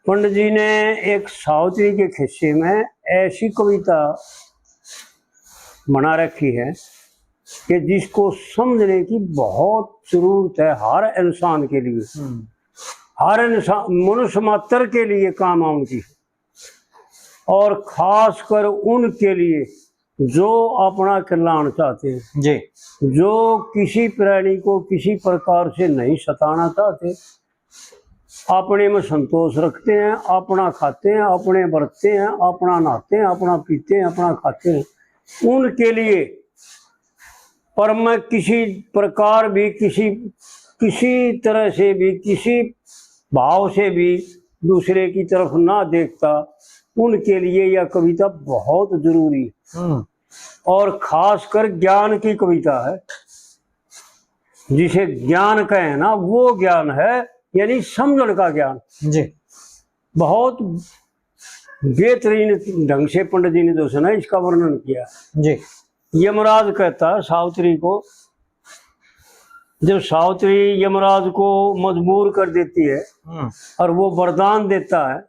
पंडित जी ने एक सावित्री के खिस्से में ऐसी कविता बना रखी है कि जिसको समझने की बहुत जरूरत है हर इंसान के लिए, हर इंसान मनुष्य मात्र के लिए काम आऊंगी, और खास कर उनके लिए जो अपना कल्याण चाहते हैं जी, जो किसी प्राणी को किसी प्रकार से नहीं सताना चाहते, अपने में संतोष रखते हैं, अपना खाते हैं, अपने बरतते हैं, अपना नहाते हैं, अपना पीते हैं, अपना खाते हैं, उनके लिए। पर मैं किसी प्रकार भी किसी तरह से भी किसी भाव से भी दूसरे की तरफ ना देखता, उनके लिए यह कविता बहुत जरूरी है। और खासकर ज्ञान की कविता है, जिसे ज्ञान कहें ना, वो ज्ञान है, यानी समझने का ज्ञान जी। बहुत बेहतरीन ढंग से पंडित जी ने जो सुना इसका वर्णन किया जी। यमराज कहता है सावित्री को, जब सावित्री यमराज को मजबूर कर देती है और वो वरदान देता है,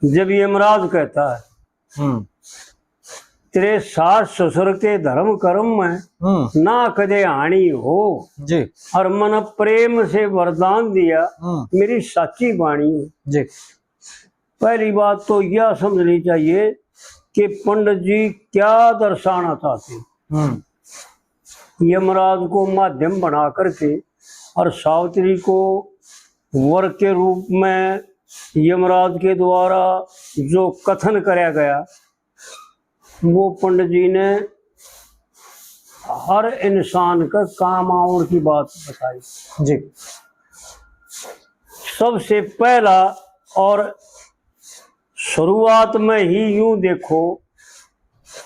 जब यमराज कहता है तेरे सास ससुर के धर्म कर्म में ना कदे हानि हो जी, और मन प्रेम से वरदान दिया मेरी साची वाणी हो। जी। पहली बात तो यह समझनी चाहिए कि पंडित जी क्या दर्शाना चाहते हैं। यमराज को माध्यम बना करके और सावित्री को वर के रूप में यमराज के द्वारा जो कथन कराया गया, वो पंडित जी ने हर इंसान का काम आउण की बात बताई। जी। सबसे पहला और शुरुआत में ही यूं देखो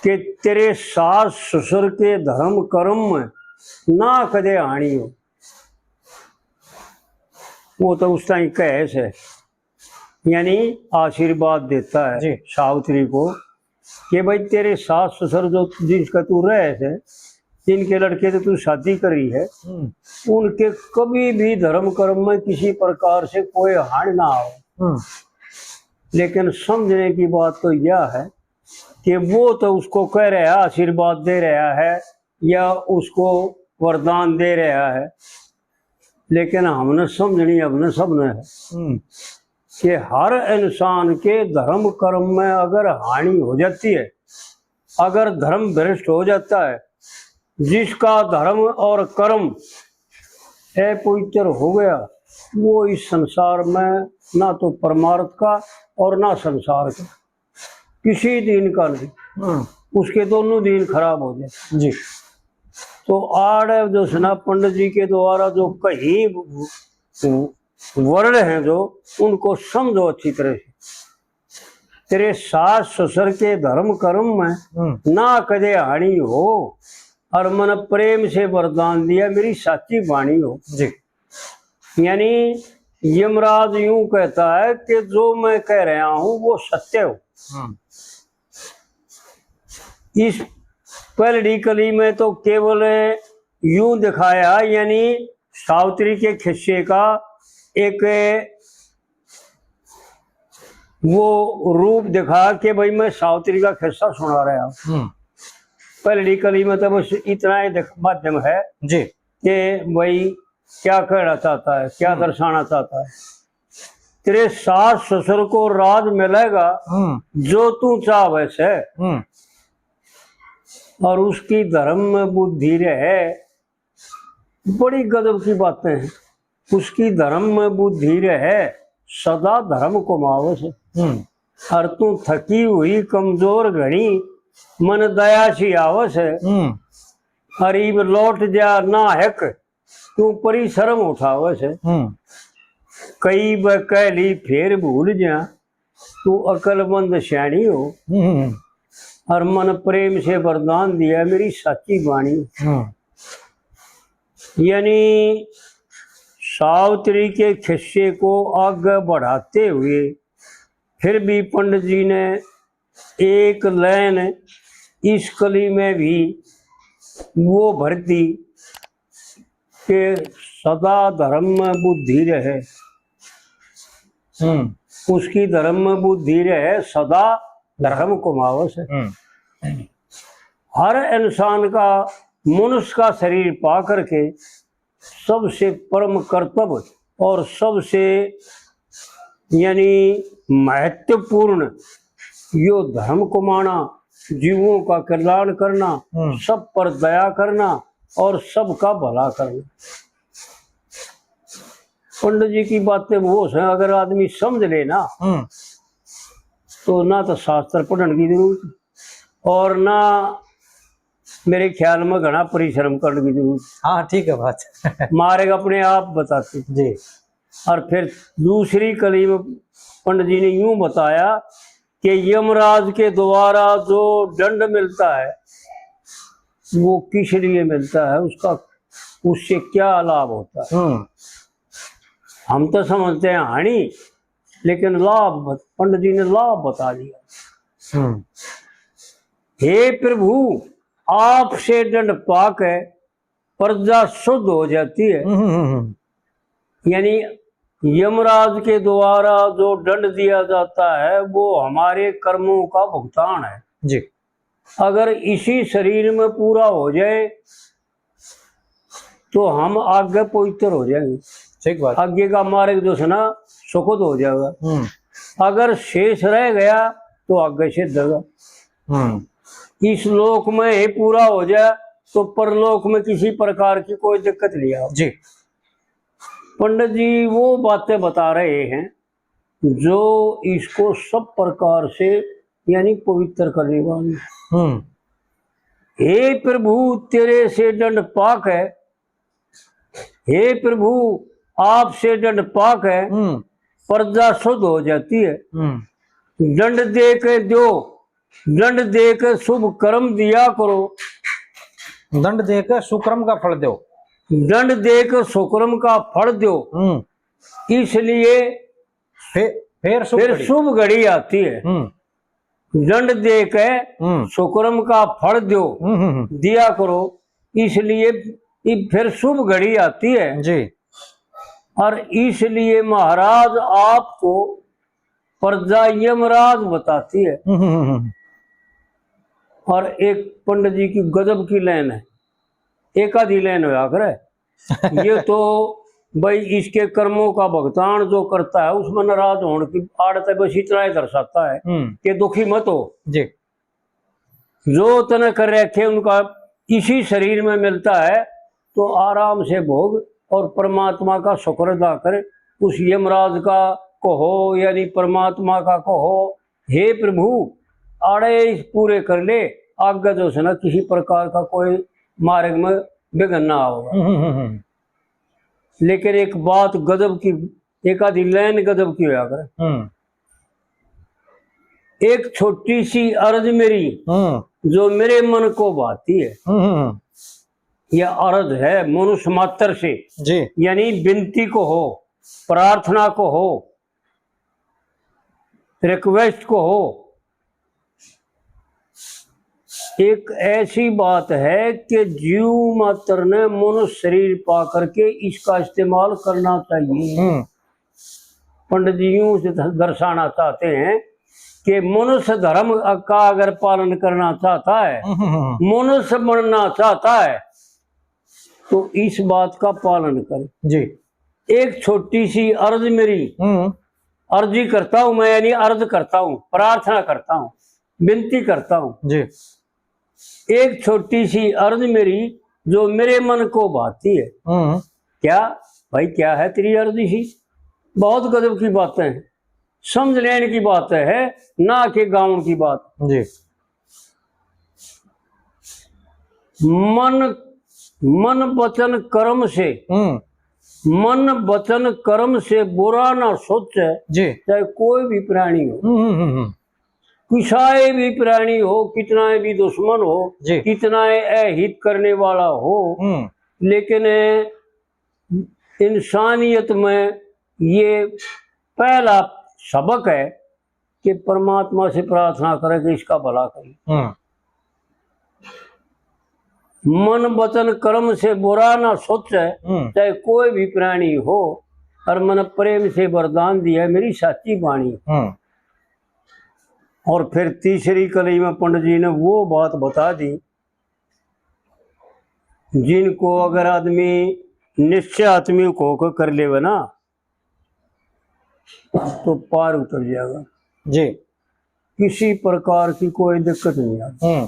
कि तेरे सास ससुर के धर्म कर्म में ना कदे हानि हो। वो तो उस टाइम कैस है, यानी आशीर्वाद देता है सावित्री को कि भाई तेरे सास ससुर जो जिसका तू रहे थे, जिनके लड़के से तू शादी करी है, उनके कभी भी धर्म कर्म में किसी प्रकार से कोई हानि ना हो। लेकिन समझने की बात तो यह है कि वो तो उसको कह रहा है, आशीर्वाद दे रहा है या उसको वरदान दे रहा है, लेकिन हमने समझनी अपने सबने है कि हर इंसान के धर्म कर्म में अगर हानि हो जाती है, अगर धर्म भ्रष्ट हो जाता है, जिसका धर्म और कर्म अपवित्र हो गया, वो इस संसार में ना तो परमार्थ का और ना संसार का किसी दिन का नहीं, उसके दोनों दिन खराब हो जाए जी। तो आड़ जो सुना पंडित जी के द्वारा जो कहीं वर्ण हैं जो उनको समझो अच्छी तरह से। तेरे सास ससुर के धर्म कर्म में ना कदे हानि हो और मन प्रेम से वरदान दिया मेरी साची वाणी हो जी। यानी यमराज यूं कहता है कि जो मैं कह रहा हूं वो सत्य हो। इस पहली कली में तो केवल यूं दिखाया, यानी सावित्री के खिस्से का एक वो रूप दिखा कि भाई मैं सावित्री का खिस्सा सुना रहा हूँ। पहली कली में तो बस इतना ही माध्यम है जी कि भाई क्या कहना चाहता है, क्या दर्शाना चाहता है। तेरे सास ससुर को राज मिलेगा जो तू चाह वैसे, और उसकी धर्म में बुद्धि रहे। बड़ी गजब की बातें हैं। उसकी धर्म में बुद्धि रहे सदा धर्म को मावस, और तू थकी हुई कमजोर घड़ी मन दया सी आवस है, हरीब लौट जा ना हक तू परिश्रम उठावस है। कई बकैली फेर भूल जा तू अकलमंद श्याणी हो, और मन प्रेम से वरदान दिया मेरी साची वाणी। यानी सावित्री के खिस्से को आगे बढ़ाते हुए फिर भी पंडित जी ने एक लाइन इस कली में भी वो भर दी कि सदा धर्म में बुद्धि रहे। उसकी धर्म बुद्धि रहे सदा धर्म कुमावस है। हर इंसान का मनुष्य का शरीर पा करके सबसे परम कर्तव्य और सबसे यानी महत्वपूर्ण यो धर्म को माना, जीवों का कल्याण करना, सब पर दया करना और सबका भला करना। पंडित जी की बातें वो है, अगर आदमी समझ लेना तो ना तो शास्त्र पढ़ने की जरूरत और ना मेरे ख्याल में घना परिश्रम करने की जरूरत। हाँ ठीक है बात। मार्ग अपने आप बताते जी। और फिर दूसरी कली में पंडित जी ने यूं बताया कि यमराज के द्वारा जो दंड मिलता है वो किस लिए मिलता है, उसका उससे क्या लाभ होता है। हम तो समझते हैं हानि, लेकिन लाभ पंडित जी ने लाभ बता दिया। हे प्रभु, आपसे दंड पाक है प्रजा शुद्ध हो जाती है। यानी यमराज के द्वारा जो दंड दिया जाता है वो हमारे कर्मों का भुगतान है जी। अगर इसी शरीर में पूरा हो जाए तो हम आगे पवित्र हो जाएंगे। ठीक बात। आगे का मार्ग जो है ना सुखद हो जाएगा। अगर शेष रह गया तो आगे से देगा। इस लोक में ही पूरा हो जाए तो परलोक में किसी प्रकार की कोई दिक्कत नहीं आ जी। पंडित जी वो बातें बता रहे हैं जो इसको सब प्रकार से यानी पवित्र करने वाली। हे प्रभु, तेरे से दंड पाक है। हे प्रभु, आपसे दंड पाक है प्रजा शुद्ध हो जाती है। दंड दे के दो, दंड दे के शुभ कर्म दिया करो। दंड देकर सुकर्म का फल दो। दंड देकर सुकर्म का फल दो। इसलिए फिर शुभ घड़ी आती है। दंड दे के सुकर्म का फल दो दिया करो, इसलिए फिर शुभ घड़ी आती है जी। और इसलिए महाराज आपको प्रजा यमराज बताती है। और एक पंडित जी की गजब की लाइन है, एक आधी लाइन होया करे। ये तो भाई इसके कर्मों का भुगतान जो करता है उसमें नाराज होने की आदत है, बस इतना ही दर्शाता है कि दुखी मत हो जी। जो तने कर रखे उनका इसी शरीर में मिलता है तो आराम से भोग और परमात्मा का शुक्र अदा कर। उस यमराज का कहो यानी परमात्मा का कहो, हे प्रभु आड़े पूरे कर ले, आगे जो है ना किसी प्रकार का कोई मार्ग में विघ्न ना होगा। लेकिन एक बात गजब की, एक आधी लाइन गजब की होया कर। एक छोटी सी अर्ज मेरी जो मेरे मन को भाती है, यह अर्ज है मनुष्य मात्र से जी। यानी विनती को हो, प्रार्थना को हो, रिक्वेस्ट को हो। एक ऐसी बात है कि जीव मात्र ने मनुष्य शरीर पा करके इसका इस्तेमाल करना चाहिए। पंडित जी यूं से दर्शाना चाहते हैं कि मनुष्य धर्म का अगर पालन करना चाहता है, मनुष्य बनना चाहता है तो इस बात का पालन करे जी। एक छोटी सी अर्ज मेरी, अर्जी करता हूं मैं, यानी अर्ज करता हूं, प्रार्थना करता हूं, विनती करता हूं जी। एक छोटी सी अर्ज मेरी जो मेरे मन को भाती है। क्या भाई, क्या है तेरी अर्जी सी? बहुत गजब की बातें हैं, समझ लेने की बात है, ना कि गाँव की बात जी। मन वचन कर्म से, मन वचन कर्म से बुरा ना सोचे जी, चाहे कोई भी प्राणी हो, किसाए भी प्राणी हो, कितना भी दुश्मन हो, कितना अहित करने वाला हो, लेकिन इंसानियत में ये पहला सबक है कि परमात्मा से प्रार्थना करे कि इसका भला करे। मन वचन कर्म से बुरा ना सोचे चाहे कोई भी प्राणी हो, और मन प्रेम से वरदान दिया मेरी साची वाणी। और फिर तीसरी कली में पंडित जी ने वो बात बता दी जिनको अगर आदमी निश्चय आत्मी को कर लेवे ना तो पार उतर जाएगा जी। किसी प्रकार की कोई दिक्कत नहीं आती।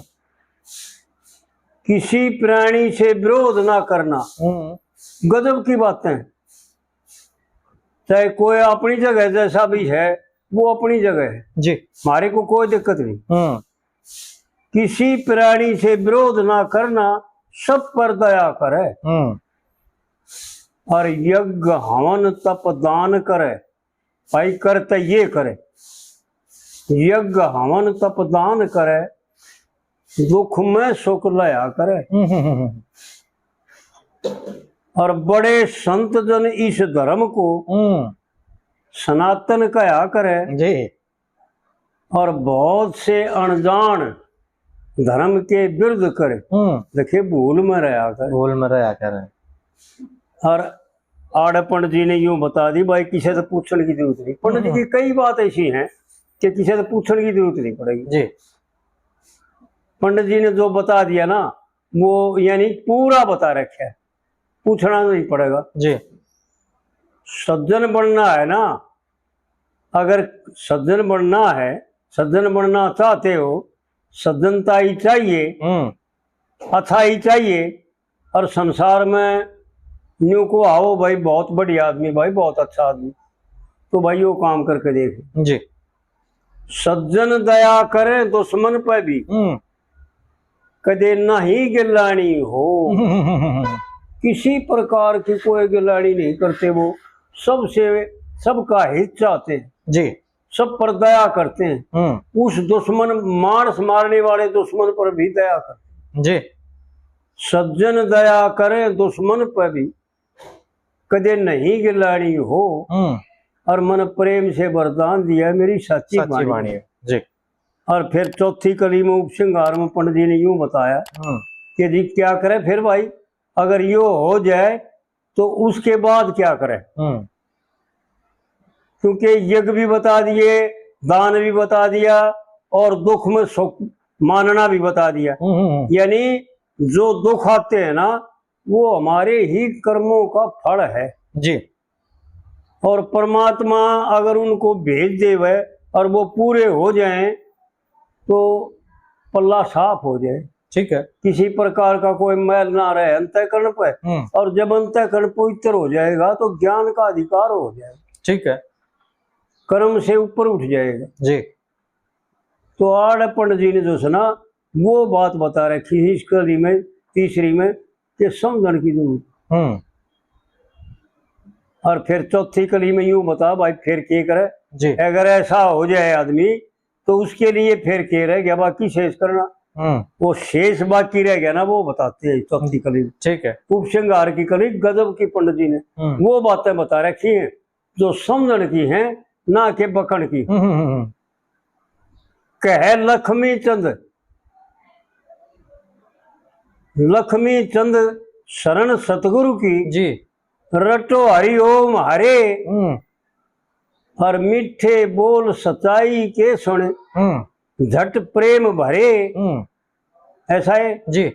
किसी प्राणी से विरोध ना करना गजब की बातें। चाहे कोई अपनी जगह जैसा भी है वो अपनी जगह है जी, हमारे को कोई दिक्कत नहीं। किसी प्राणी से विरोध ना करना, सब पर दया करे और यज्ञ हवन तप दान करे। भाई करते ये करे, यज्ञ हवन तप दान करे, दुख में सुख लया करे। और बड़े संत जन इस धर्म को सनातन कहा करे जी। और बहुत से अनजान धर्म के विरुद्ध करे। देखिए भूल में रहा करे, भूल में रहा करे। और आड़ पंडित जी ने यूं बता दी भाई किसी से पूछने की जरूरत नहीं। पंडित जी की कई बात ऐसी हैं कि किसी से पूछने की जरूरत नहीं पड़ेगी जी। पंडित जी ने जो बता दिया ना वो यानी पूरा बता रखा है, पूछना नहीं पड़ेगा जी। सज्जन बनना है ना, अगर सज्जन बनना है, सज्जन बनना चाहते हो, सज्जनता ही चाहिए, अच्छा ही चाहिए। और संसार में न्यू को आओ भाई बहुत बढ़िया आदमी, भाई बहुत अच्छा आदमी, तो भाई वो काम करके देख जी। सज्जन दया करें दुश्मन पे भी कदे नहीं गिलानी हो। किसी प्रकार की कोई गिलानी नहीं करते वो, सबसे सबका हित चाहते हैं जी, सब पर दया करते हैं। उस दुश्मन मांस मारने वाले दुश्मन पर भी दया करते जी। सज्जन दया करें दुश्मन पर भी कदे नहीं गिलानी हो। और मन प्रेम से वरदान दिया मेरी सच्ची वाणी है जी। और फिर चौथी कली में उपसंहार में पंडित जी ने यूं बताया कि जी क्या करे फिर भाई, अगर यो हो जाए तो उसके बाद क्या करे। क्योंकि यज्ञ भी बता दिए, दान भी बता दिया और दुख में सुख मानना भी बता दिया। यानी जो दुख आते हैं ना वो हमारे ही कर्मों का फल है जी। और परमात्मा अगर उनको भेज देवे और वो पूरे हो जाएं तो पल्ला साफ हो जाए, ठीक है, किसी प्रकार का कोई मैल ना रहे अंतःकरण पे। और जब अंतःकरण पवित्र हो जाएगा तो ज्ञान का अधिकार हो जाएगा, ठीक है, कर्म से ऊपर उठ जाएगा जी। तो आड़ पंडित जी ने जो सुना वो बात बता रखी है इस कली में तीसरी में कि समझण की जरूरत। और फिर चौथी कली में यूं बता भाई फिर क्या करे जी। अगर ऐसा हो जाए आदमी तो उसके लिए फिर क्या रह गया बाकी शेष करना। वो शेष बाकी रह गया ना वो बताते हैं चौथी कली, ठीक है। उपसंहार की कली गजब की पंडित जी ने वो बातें बता रखी हैं जो समझण की हैं ना के बकण की। कह लक्ष्मी चंद, लक्ष्मी चंद शरण सतगुरु की जी। रटो हरि ओम हरे और मीठे बोल सच्चाई के सुने झट प्रेम भरे। ऐसा है जी।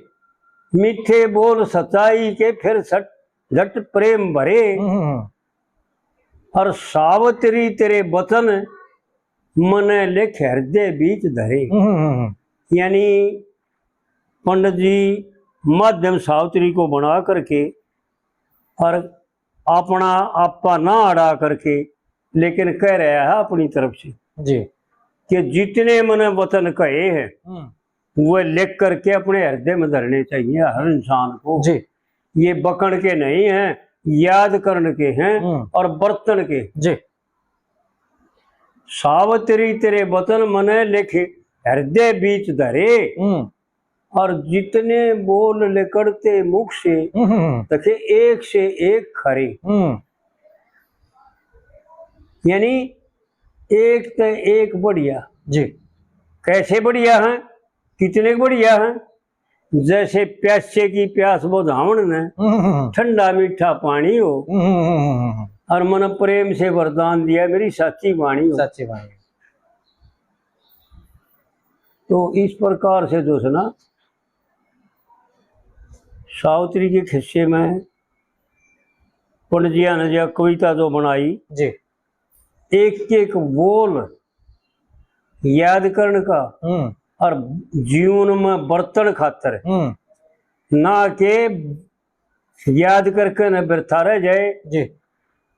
मीठे बोल सच्चाई के फिर झट प्रेम भरे और सावत्री तेरे वचन मने लेख हृदय बीच धरे। यानी पंडित जी माध्यम सावत्री को बना करके और अपना आपा ना अड़ा करके लेकिन कह रहा है अपनी तरफ से जी कि जितने मैंने वचन कहे हैं वो लिख करके अपने हृदय में धरने चाहिए हर इंसान को जी। ये बकण के नहीं हैं, याद करने के हैं और बर्तन के जी। सावत्री तेरे वचन मने लिखे हृदय बीच धरे और जितने बोल निकलते मुख से देखे एक से एक खरे। यानी एक तो एक बढ़िया जी। कैसे बढ़िया हैं, कितने बढ़िया हैं, जैसे प्यासे की प्यास बुझावन ने ठंडा मीठा पानी हो और मन प्रेम से वरदान दिया मेरी सच्ची वाणी हो। सच्ची वाणी। तो इस प्रकार से जो है ना सावित्री के खिस्से में पंडित जी ने जो कविता जो बनाई जी। एक एक बोल याद करने का और जीवन में बर्तन खातर ना के याद करके न व्यर्था रह जाए जी।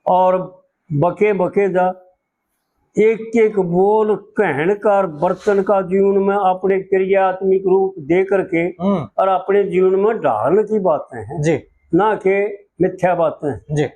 और बके बके जा एक एक बोल कहन का और बर्तन का जीवन में अपने क्रियात्मक रूप दे करके और अपने जीवन में ढालने की बातें हैं जी। ना के मिथ्या बातें। जी।